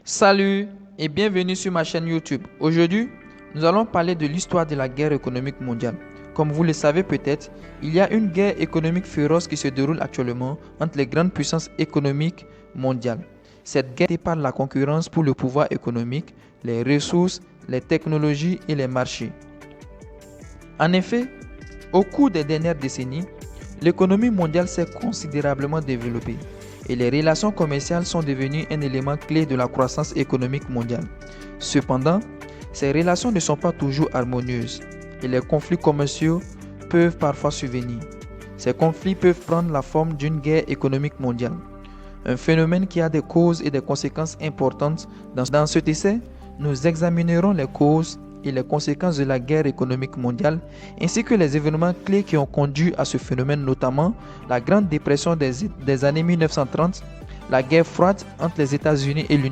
Salut et bienvenue sur ma chaîne YouTube. Aujourd'hui, nous allons parler de l'histoire de la guerre économique mondiale. Comme vous le savez peut-être, il y a une guerre économique féroce qui se déroule actuellement entre les grandes puissances économiques mondiales. Cette guerre par la concurrence pour le pouvoir économique, les ressources, les technologies et les marchés. En effet, au cours des dernières décennies, l'économie mondiale s'est considérablement développée et les relations commerciales sont devenues un élément clé de la croissance économique mondiale. Cependant, ces relations ne sont pas toujours harmonieuses et les conflits commerciaux peuvent parfois survenir. Ces conflits peuvent prendre la forme d'une guerre économique mondiale, un phénomène qui a des causes et des conséquences importantes. Dans cet essai, nous examinerons les causes et les conséquences de la guerre économique mondiale, ainsi que les événements clés qui ont conduit à ce phénomène, notamment la Grande Dépression des années 1930, la guerre froide entre les États-Unis et l'Union